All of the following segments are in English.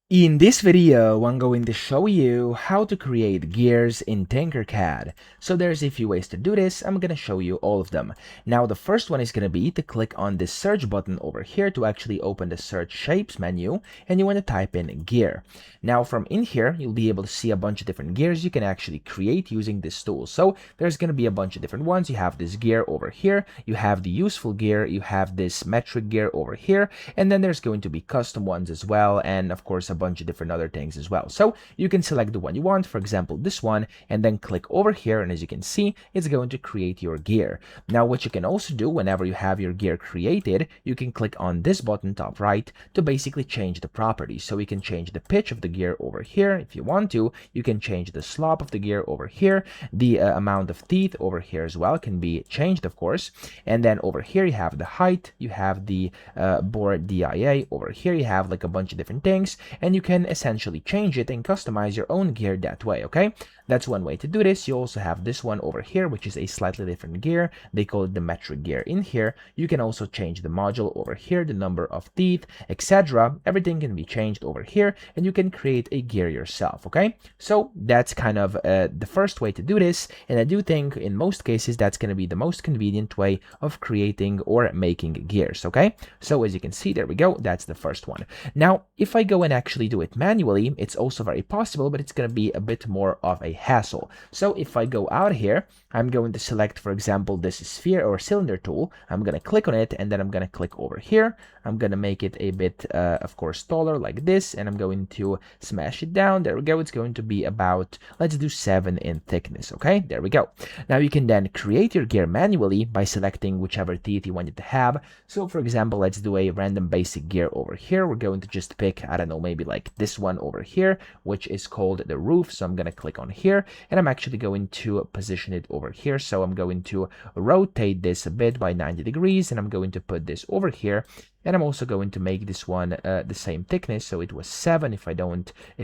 In this video, I'm going to show you how to create gears in Tinkercad. So there's a few ways to do this. I'm going to show you all of them. Now, the first one is going to be to click on this search button over here to actually open the search shapes menu, and you want to type in gear. Now, from in here, you'll be able to see a bunch of different gears you can actually create using this tool. So there's going to be a bunch of different ones. You have this gear over here, you have the useful gear, you have this metric gear over here, and then there's going to be custom ones as well, and of course a bunch of different other things as well. So you can select the one you want, for example this one, and then click over here, and as you can see, it's going to create your gear. Now what you can also do whenever you have your gear created, you can click on this button top right to basically change the properties. So you can change the pitch of the gear over here if you want to, you can change the slope of the gear over here, the amount of teeth over here as well can be changed, of course, and then over here you have the height, you have the board DIA, over here you have like a bunch of different things, and you can essentially change it and customize your own gear that way. Okay, that's one way to do this. You also have this one over here, which is a slightly different gear. They call it the metric gear. In here you can also change the module over here, the number of teeth, etc. Everything can be changed over here, and you can create a gear yourself. Okay, so that's kind of the first way to do this, and I do think in most cases that's going to be the most convenient way of creating or making gears. Okay, so as you can see, there we go, that's the first one. Now if I go and actually do it manually, it's also very possible, but it's going to be a bit more of a hassle. So if I go out here, I'm going to select, for example, this sphere or cylinder tool. I'm going to click on it, and then I'm going to click over here. I'm going to make it a bit of course taller like this, and I'm going to smash it down. There we go, it's going to be about, let's do 7 in thickness. Okay, there we go. Now you can then create your gear manually by selecting whichever teeth you want it to have. So for example, let's do a random basic gear over here. We're going to just pick, I don't know, maybe like this one over here, which is called the roof. So I'm going to click on here, and I'm actually going to position it over here. So I'm going to rotate this a bit by 90 degrees, and I'm going to put this over here. And I'm also going to make this one the same thickness, so it was 7 if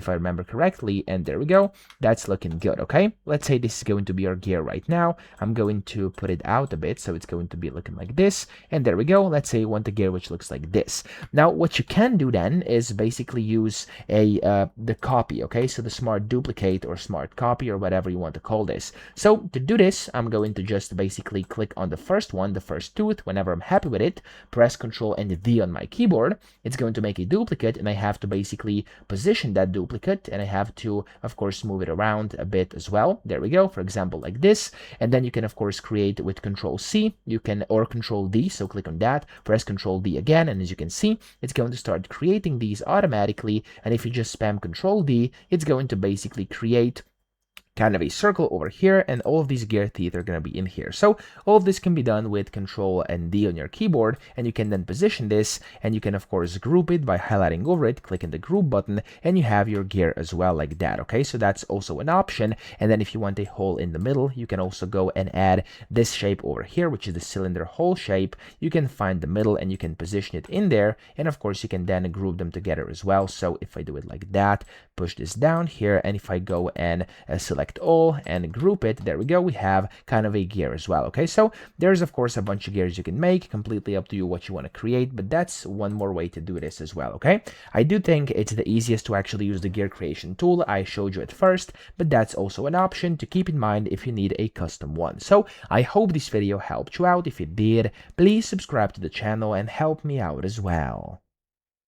I remember correctly, and there we go, that's looking good. Okay, let's say this is going to be our gear right now. I'm going to put it out a bit, so it's going to be looking like this, and there we go. Let's say you want a gear which looks like this. Now what you can do then is basically use the copy. Okay, so the smart duplicate or smart copy or whatever you want to call this. So to do this, I'm going to just basically click on the first one, the first tooth. Whenever I'm happy with it, press Ctrl and D on my keyboard. It's going to make a duplicate, and I have to basically position that duplicate, and I have to of course move it around a bit as well. There we go, for example like this. And then you can of course create with Ctrl C, you can, or Ctrl D, so click on that, press Ctrl D again, and as you can see, it's going to start creating these automatically. And if you just spam Ctrl D, it's going to basically create kind of a circle over here, and all of these gear teeth are going to be in here. So all of this can be done with Control and D on your keyboard, and you can then position this, and you can of course group it by highlighting over it, clicking the group button, and you have your gear as well like that. Okay, so that's also an option. And then if you want a hole in the middle, you can also go and add this shape over here, which is the cylinder hole shape. You can find the middle and you can position it in there, and of course you can then group them together as well. So if I do it like that, push this down here, and if I go and select all and group it, there we go, we have kind of a gear as well. Okay, so there's of course a bunch of gears you can make, completely up to you what you want to create, but that's one more way to do this as well. Okay, I do think it's the easiest to actually use the gear creation tool I showed you at first, but that's also an option to keep in mind if you need a custom one. So I hope this video helped you out. If it did, please subscribe to the channel and help me out as well.